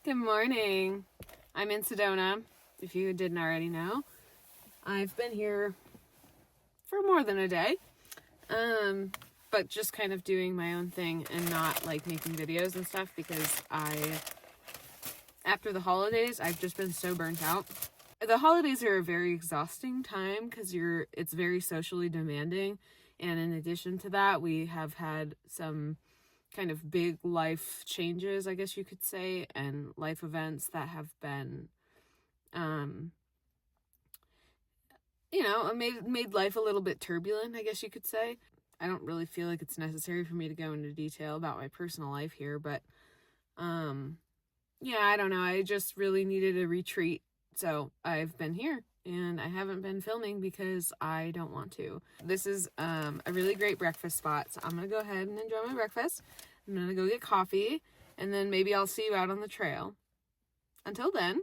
Good morning. I'm in Sedona, if you didn't already know. I've been here for more than a day, but just kind of doing my own thing and not like making videos and stuff because after the holidays, I've just been so burnt out. The holidays are a very exhausting time because it's very socially demanding, and in addition to that, we have had some kind of big life changes, I guess you could say, and life events that have been, made life a little bit turbulent, I guess you could say. I don't really feel like it's necessary for me to go into detail about my personal life here, but, I don't know. I just really needed a retreat, so I've been here. And I haven't been filming because I don't want to. This is a really great breakfast spot, so I'm going to go ahead and enjoy my breakfast. I'm going to go get coffee, and then maybe I'll see you out on the trail. Until then,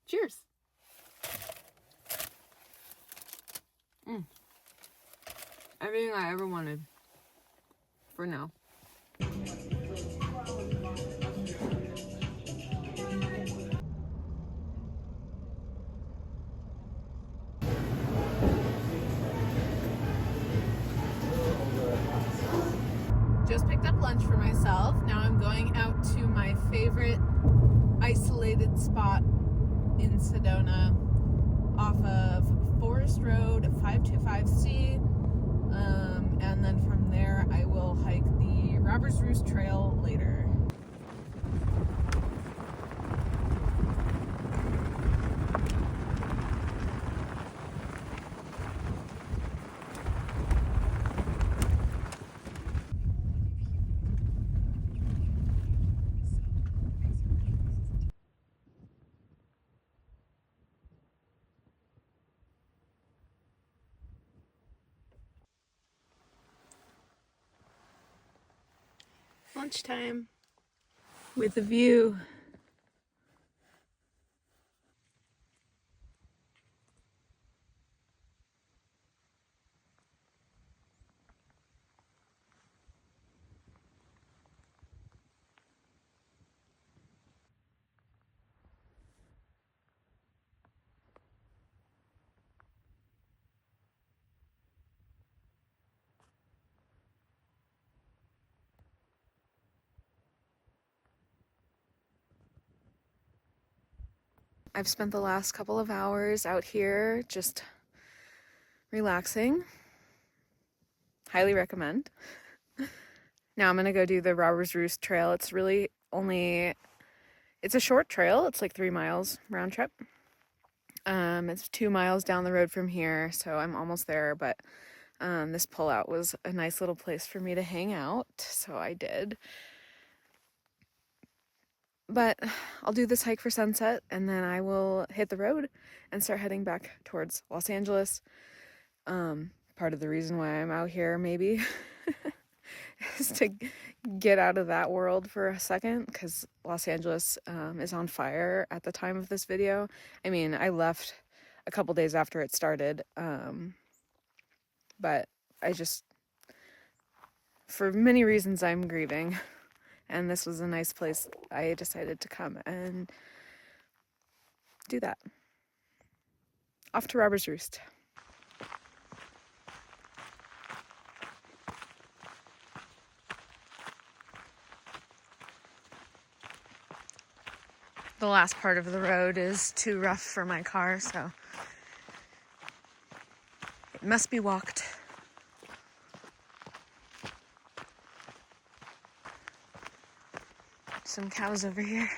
cheers. Everything I ever wanted for now. Just picked up lunch for myself. Now I'm going out to my favorite isolated spot in Sedona off of Forest Road 525C. And then from there I will hike the Roost Trail later. Lunchtime with a view. I've spent the last couple of hours out here just relaxing. Highly recommend. Now I'm gonna go do the Roost Trail. It's a short trail. It's like 3 miles round trip. It's 2 miles down the road from here, so I'm almost there, but this pullout was a nice little place for me to hang out, so I did. But I'll do this hike for sunset, and then I will hit the road and start heading back towards Los Angeles. Part of the reason why I'm out here, maybe, is to get out of that world for a second, because Los Angeles is on fire at the time of this video. I mean, I left a couple days after it started, but for many reasons, I'm grieving. And this was a nice place. I decided to come and do that. Off to Roost. The last part of the road is too rough for my car, so it must be walked. Some cows over here.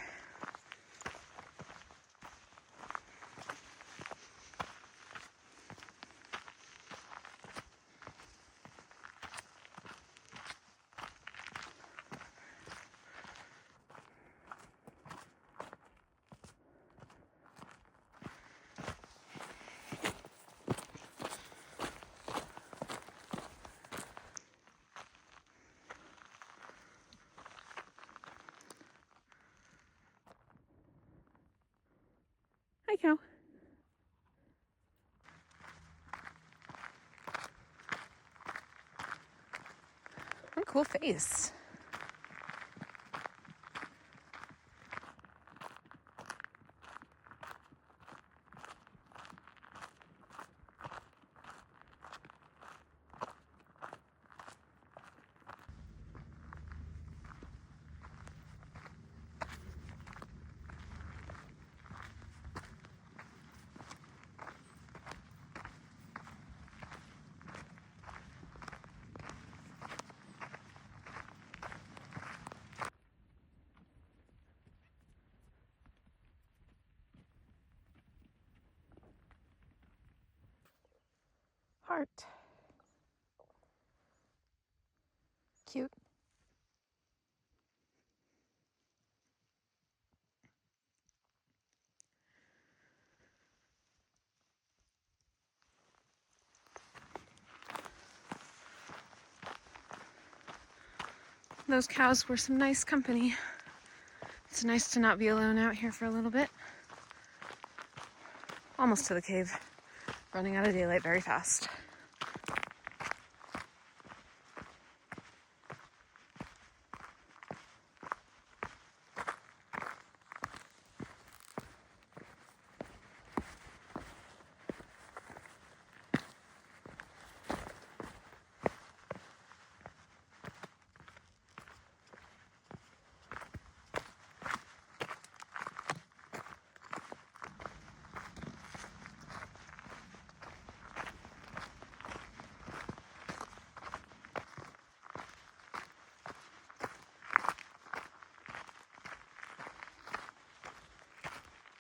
Hi, cow. What a cool face. Heart. Cute. Those cows were some nice company. It's nice to not be alone out here for a little bit. Almost to the cave. Running out of daylight very fast.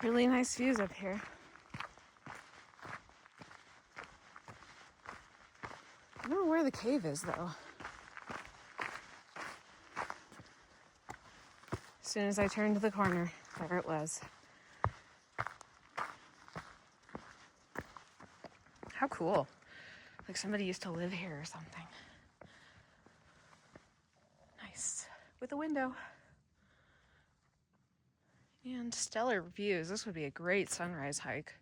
Really nice views up here. I don't know where the cave is though. As soon as I turned the corner, there it was. How cool. Like somebody used to live here or something. Nice. With a window. And stellar views. This would be a great sunrise hike.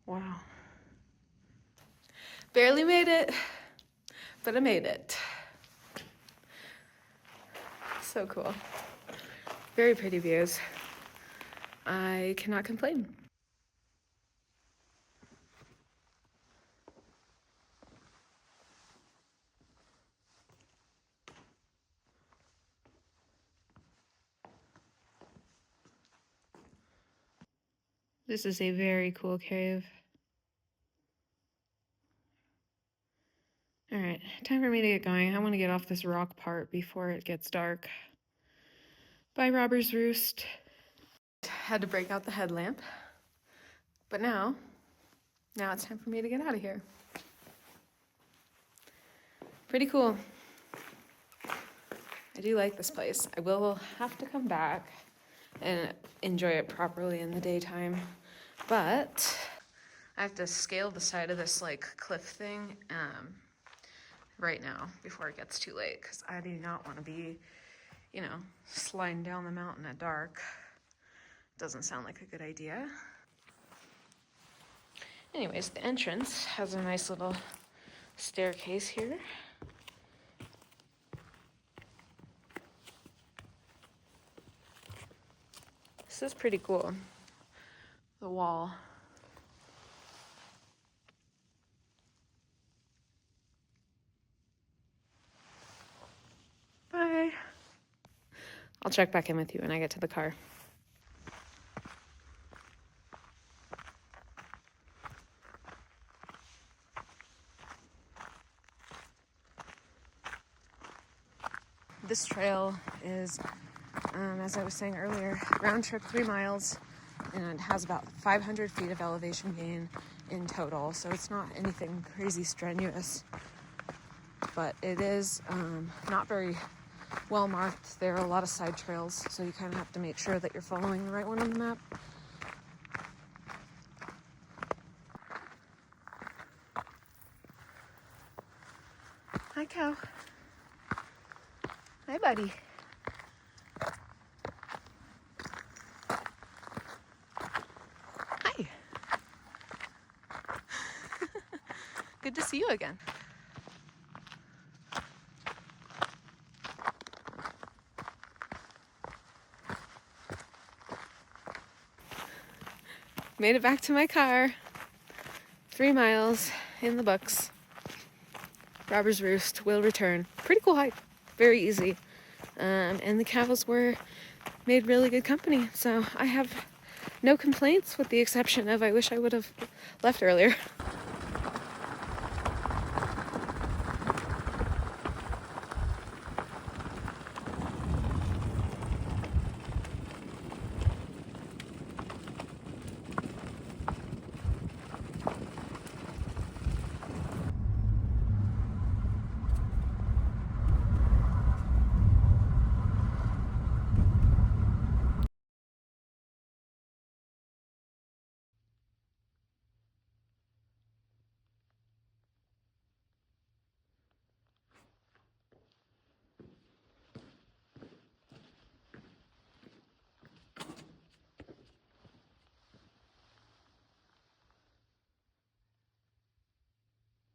Wow. Barely made it, but I made it. So cool. Very pretty views. I cannot complain. This is a very cool cave. All right, time for me to get going. I want to get off this rock part before it gets dark. Bye, Robber's Roost. Had to break out the headlamp, but now it's time for me to get out of here. Pretty cool. I do like this place. I will have to come back and enjoy it properly in the daytime, but I have to scale the side of this like cliff thing right now before it gets too late, because I do not want to be, you know, sliding down the mountain at dark. Doesn't sound like a good idea. Anyways, the entrance has a nice little staircase here. This is pretty cool. The wall. Bye. I'll check back in with you when I get to the car. This trail is, as I was saying earlier, round trip 3 miles, and it has about 500 feet of elevation gain in total, so it's not anything crazy strenuous, but it is not very well marked. There are a lot of side trails, so you kind of have to make sure that you're following the right one on the map. Hi, cow. Hi, buddy. Hi. Good to see you again. Made it back to my car. 3 miles in the books. Robber's Roost will return. Pretty cool hike. Very easy. And the cows were made really good company. So I have no complaints, with the exception of I wish I would have left earlier.